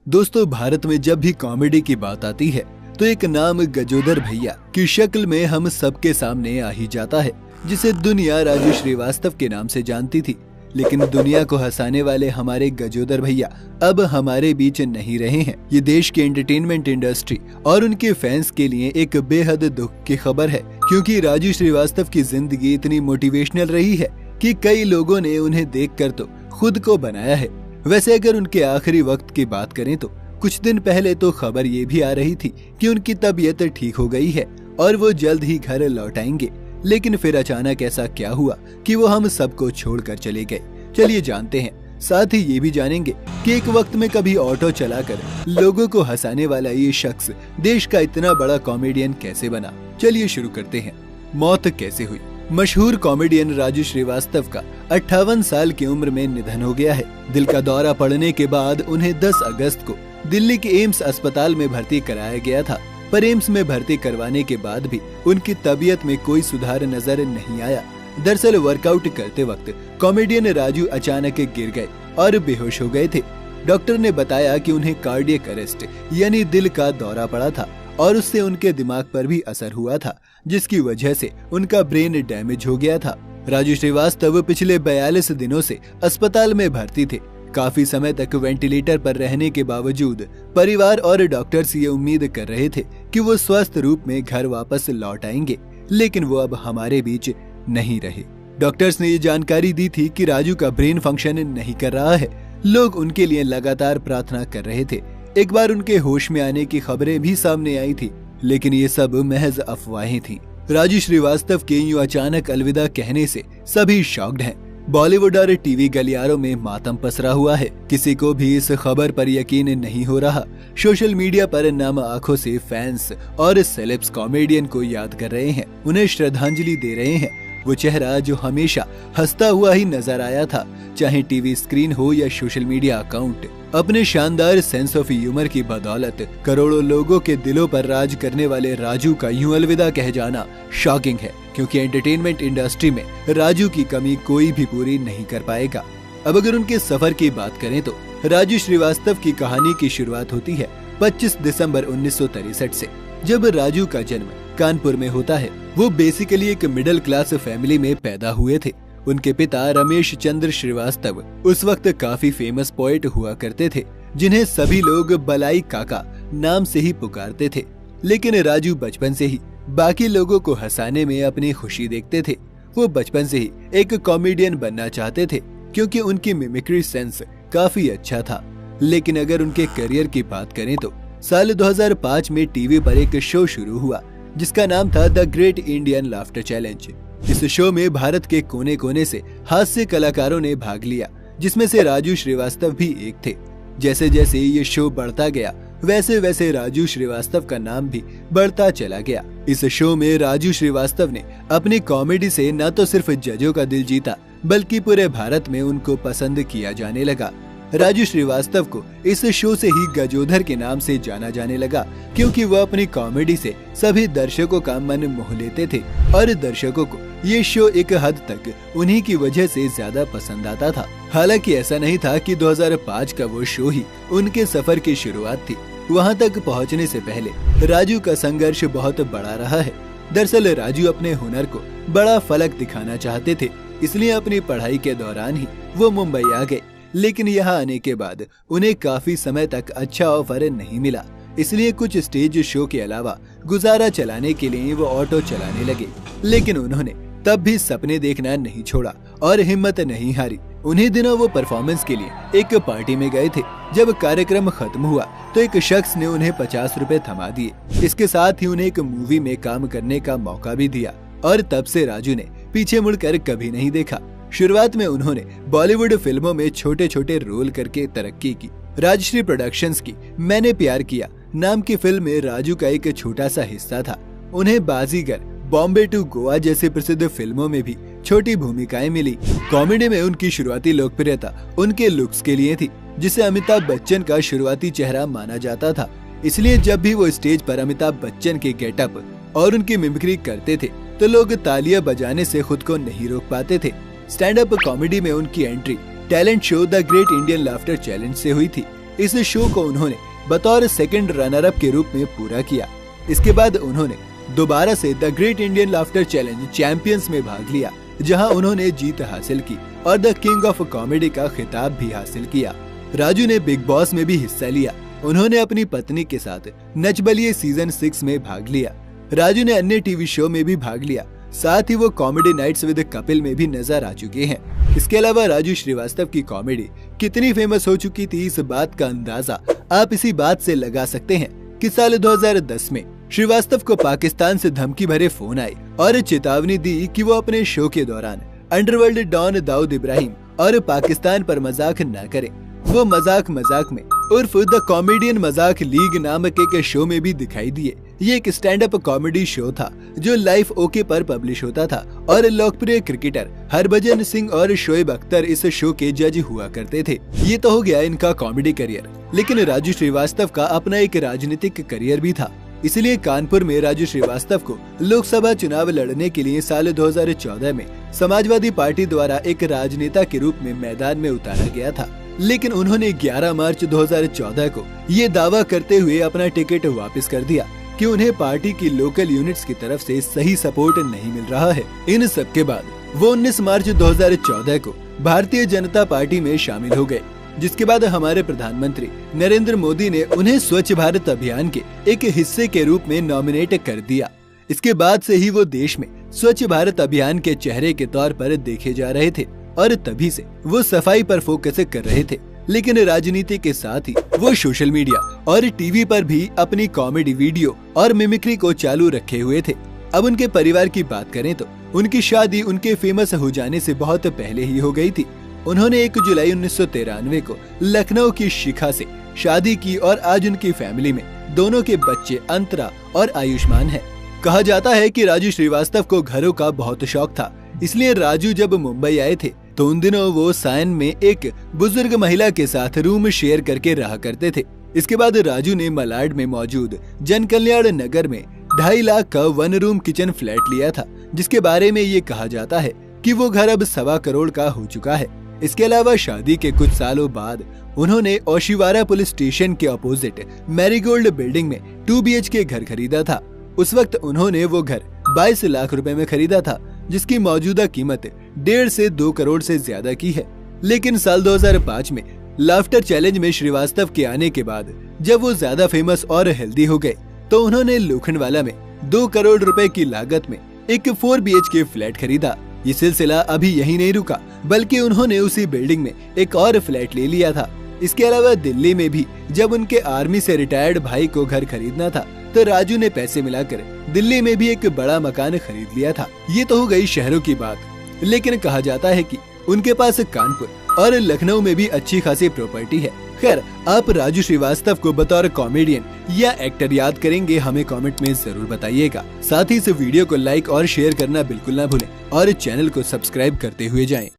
दोस्तों, भारत में जब भी कॉमेडी की बात आती है तो एक नाम गजोदर भैया की शक्ल में हम सबके सामने आ ही जाता है, जिसे दुनिया राजू श्रीवास्तव के नाम से जानती थी। लेकिन दुनिया को हंसाने वाले हमारे गजोदर भैया अब हमारे बीच नहीं रहे हैं। ये देश के एंटरटेनमेंट इंडस्ट्री और उनके फैंस के लिए एक बेहद दुख की खबर है, क्योंकि राजू श्रीवास्तव की जिंदगी इतनी मोटिवेशनल रही है कि कई लोगों ने उन्हें देखकर तो खुद को बनाया है। वैसे अगर उनके आखिरी वक्त की बात करें तो कुछ दिन पहले तो खबर ये भी आ रही थी कि उनकी तबीयत ठीक हो गई है और वो जल्द ही घर लौट आएंगे। लेकिन फिर अचानक ऐसा क्या हुआ कि वो हम सबको छोड़कर चले गए? चलिए जानते हैं। साथ ही ये भी जानेंगे कि एक वक्त में कभी ऑटो चलाकर लोगों को हंसाने वाला ये शख्स देश का इतना बड़ा कॉमेडियन कैसे बना। चलिए शुरू करते हैं। मौत कैसे हुई? मशहूर कॉमेडियन राजू श्रीवास्तव का 58 साल की उम्र में निधन हो गया है। दिल का दौरा पड़ने के बाद उन्हें 10 अगस्त को दिल्ली के एम्स अस्पताल में भर्ती कराया गया था, पर एम्स में भर्ती करवाने के बाद भी उनकी तबीयत में कोई सुधार नजर नहीं आया। दरअसल वर्कआउट करते वक्त कॉमेडियन राजू अचानक गिर गए और बेहोश हो गए थे। डॉक्टर ने बताया कि उन्हें कार्डियक अरेस्ट यानी दिल का दौरा पड़ा था और उससे उनके दिमाग पर भी असर हुआ था, जिसकी वजह से उनका ब्रेन डैमेज हो गया था। राजू श्रीवास्तव पिछले 42 दिनों से अस्पताल में भर्ती थे। काफी समय तक वेंटिलेटर पर रहने के बावजूद परिवार और डॉक्टर्स ये उम्मीद कर रहे थे कि वो स्वस्थ रूप में घर वापस लौट आएंगे, लेकिन वो अब हमारे बीच नहीं रहे। डॉक्टर्स ने ये जानकारी दी थी कि राजू का ब्रेन फंक्शन नहीं कर रहा है। लोग उनके लिए लगातार प्रार्थना कर रहे थे। एक बार उनके होश में आने की खबरें भी सामने आई थी, लेकिन ये सब महज अफवाहें थीं। राजू श्रीवास्तव के यूं अचानक अलविदा कहने से सभी शॉक्ड हैं। बॉलीवुड और टीवी गलियारों में मातम पसरा हुआ है। किसी को भी इस खबर पर यकीन नहीं हो रहा। सोशल मीडिया पर नम आंखों से फैंस और सेलेब्स कॉमेडियन को याद कर रहे हैं, उन्हें श्रद्धांजलि दे रहे हैं। वो चेहरा जो हमेशा हंसता हुआ ही नजर आया था, चाहे टीवी स्क्रीन हो या सोशल मीडिया अकाउंट। अपने शानदार सेंस ऑफ ह्यूमर की बदौलत करोड़ों लोगों के दिलों पर राज करने वाले राजू का यूं अलविदा कह जाना शॉकिंग है, क्योंकि एंटरटेनमेंट इंडस्ट्री में राजू की कमी कोई भी पूरी नहीं कर पाएगा। अब अगर उनके सफर की बात करें तो राजू श्रीवास्तव की कहानी की शुरुआत होती है 25 दिसंबर 1963 से, जब राजू का जन्म कानपुर में होता है। वो बेसिकली एक मिडिल क्लास फैमिली में पैदा हुए थे। उनके पिता रमेश चंद्र श्रीवास्तव उस वक्त काफी फेमस पोएट हुआ करते थे, जिन्हें सभी लोग बलाई काका नाम से ही पुकारते थे। लेकिन राजू बचपन से ही बाकी लोगों को हंसाने में अपनी खुशी देखते थे। वो बचपन से ही एक कॉमेडियन बनना चाहते थे, क्योंकि उनकी मिमिक्री सेंस काफी अच्छा था। लेकिन अगर उनके करियर की बात करें तो साल 2005 में टीवी पर एक शो शुरू हुआ जिसका नाम था the great Indian laughter challenge. इस शो में भारत के कोने कोने से हास्य कलाकारों ने भाग लिया, जिसमें से राजू श्रीवास्तव भी एक थे। जैसे जैसे ये शो बढ़ता गया, वैसे वैसे राजू श्रीवास्तव का नाम भी बढ़ता चला गया। इस शो में राजू श्रीवास्तव ने अपनी कॉमेडी से न तो सिर्फ जजों का दिल जीता, बल्कि पूरे भारत में उनको पसंद किया जाने लगा। राजू श्रीवास्तव को इस शो से ही गजोधर के नाम से जाना जाने लगा, क्योंकि वह अपनी कॉमेडी से सभी दर्शकों का मन मोह लेते थे और दर्शकों को ये शो एक हद तक उन्हीं की वजह से ज्यादा पसंद आता था। हालांकि ऐसा नहीं था कि 2005 का वो शो ही उनके सफर की शुरुआत थी। वहां तक पहुंचने से पहले राजू का संघर्ष बहुत बड़ा रहा है। दरअसल राजू अपने हुनर को बड़ा फलक दिखाना चाहते थे, इसलिए अपनी पढ़ाई के दौरान ही वो मुंबई आ गए। लेकिन यहाँ आने के बाद उन्हें काफी समय तक अच्छा ऑफर नहीं मिला, इसलिए कुछ स्टेज शो के अलावा गुजारा चलाने के लिए वो ऑटो चलाने लगे। लेकिन उन्होंने तब भी सपने देखना नहीं छोड़ा और हिम्मत नहीं हारी। उन्हीं दिनों वो परफॉर्मेंस के लिए एक पार्टी में गए थे। जब कार्यक्रम खत्म हुआ तो एक शख्स ने उन्हें 50 रुपए थमा दिए। इसके साथ ही उन्हें एक मूवी में काम करने का मौका भी दिया और तब से राजू ने पीछे मुड़कर कभी नहीं देखा। शुरुआत में उन्होंने बॉलीवुड फिल्मों में छोटे छोटे रोल करके तरक्की की। राजश्री प्रोडक्शंस की मैंने प्यार किया नाम की फिल्म में राजू का एक छोटा सा हिस्सा था। उन्हें बाजीगर, बॉम्बे टू गोवा जैसी प्रसिद्ध फिल्मों में भी छोटी भूमिकाएं मिली। कॉमेडी में उनकी शुरुआती लोकप्रियता उनके लुक्स के लिए थी, जिसे अमिताभ बच्चन का शुरुआती चेहरा माना जाता था। इसलिए जब भी वो स्टेज पर अमिताभ बच्चन के गेटअप और उनकी मिमिक्री करते थे तो लोग तालियां बजाने से खुद को नहीं रोक पाते थे। स्टैंड अप कॉमेडी में उनकी entry talent show the great Indian laughter challenge से हुई थी। इस शो को उन्होंने बतौर सेकंड रनर अप के रूप में पूरा किया। इसके बाद उन्होंने दोबारा से the great Indian laughter challenge champions में भाग लिया, जहां उन्होंने जीत हासिल की और द किंग ऑफ कॉमेडी का खिताब भी हासिल किया। राजू ने बिग बॉस में भी हिस्सा लिया। उन्होंने अपनी पत्नी के साथ नच बलिए सीजन 6 में भाग लिया। राजू ने अन्य टीवी शो में भी भाग लिया, साथ ही वो कॉमेडी नाइट्स विद कपिल में भी नजर आ चुके हैं। इसके अलावा राजू श्रीवास्तव की कॉमेडी कितनी फेमस हो चुकी थी, इस बात का अंदाजा आप इसी बात से लगा सकते हैं कि साल 2010 में श्रीवास्तव को पाकिस्तान से धमकी भरे फोन आए और चेतावनी दी कि वो अपने शो के दौरान अंडरवर्ल्ड डॉन दाऊद इब्राहिम और पाकिस्तान पर मजाक न करें। वो मजाक में उर्फ द कॉमेडियन मजाक लीग नामक एक शो में भी दिखाई दिए। ये एक स्टैंड अप कॉमेडी शो था जो लाइफ ओके पर पब्लिश होता था और लोकप्रिय क्रिकेटर हरभजन सिंह और शोएब अख्तर इस शो के जज हुआ करते थे। ये तो हो गया इनका कॉमेडी करियर, लेकिन राजू श्रीवास्तव का अपना एक राजनीतिक करियर भी था। इसलिए कानपुर में राजू श्रीवास्तव को लोकसभा चुनाव लड़ने के लिए साल 2014 में समाजवादी पार्टी द्वारा एक राजनेता के रूप में मैदान में उतारा गया था, लेकिन उन्होंने 11 मार्च 2014 को ये दावा करते हुए अपना टिकट वापस कर दिया कि उन्हें पार्टी की लोकल यूनिट्स की तरफ से सही सपोर्ट नहीं मिल रहा है। इन सब के बाद वो 19 मार्च 2014 को भारतीय जनता पार्टी में शामिल हो गए, जिसके बाद हमारे प्रधानमंत्री नरेंद्र मोदी ने उन्हें स्वच्छ भारत अभियान के एक हिस्से के रूप में नॉमिनेट कर दिया। इसके बाद से ही वो देश में स्वच्छ भारत अभियान के चेहरे के तौर पर देखे जा रहे थे और तभी से वो सफाई पर फोकस कर रहे थे। लेकिन राजनीति के साथ ही वो सोशल मीडिया और टीवी पर भी अपनी कॉमेडी वीडियो और मिमिक्री को चालू रखे हुए थे। अब उनके परिवार की बात करें तो उनकी शादी उनके फेमस हो जाने से बहुत पहले ही हो गई थी। उन्होंने 1 जुलाई 1993 को लखनऊ की शिखा से शादी की और आज उनकी फैमिली में दोनों के बच्चे अंतरा और आयुष्मान हैं। कहा जाता है कि राजू श्रीवास्तव को घरों का बहुत शौक था, इसलिए राजू जब मुंबई आए थे तो उन दिनों वो सायन में एक बुजुर्ग महिला के साथ रूम शेयर करके रहा करते थे। इसके बाद राजू ने मलाड में मौजूद जन कल्याण नगर में 2.5 लाख का 1 रूम किचन फ्लैट लिया था, जिसके बारे में ये कहा जाता है कि वो घर अब 1.25 करोड़ का हो चुका है। इसके अलावा शादी के कुछ सालों बाद उन्होंने ओशिवारा पुलिस स्टेशन के अपोजिट मैरीगोल्ड बिल्डिंग में 2 BHK घर खरीदा था। उस वक्त उन्होंने वो घर 22 लाख रुपए में खरीदा था, जिसकी मौजूदा कीमत 1.5 से 2 करोड़ से ज्यादा की है। लेकिन साल 2005 में लाफ्टर चैलेंज में श्रीवास्तव के आने के बाद जब वो ज्यादा फेमस और हेल्दी हो गए तो उन्होंने लोखंडवाला में 2 करोड़ रुपए की लागत में एक 4 BHK फ्लैट खरीदा। ये सिलसिला अभी यही नहीं रुका, बल्कि उन्होंने उसी बिल्डिंग में एक और फ्लैट ले लिया था। इसके अलावा दिल्ली में भी जब उनके आर्मी से रिटायर्ड भाई को घर खरीदना था तो राजू ने पैसे मिलाकर दिल्ली में भी एक बड़ा मकान खरीद लिया था। ये तो हो गई शहरों की बात, लेकिन कहा जाता है कि उनके पास कानपुर और लखनऊ में भी अच्छी खासी प्रॉपर्टी है। खैर, आप राजू श्रीवास्तव को बतौर कॉमेडियन या एक्टर याद करेंगे, हमें कमेंट में जरूर बताइएगा। साथ ही इस वीडियो को लाइक और शेयर करना बिल्कुल ना भूलें और चैनल को सब्सक्राइब करते हुए जाएं।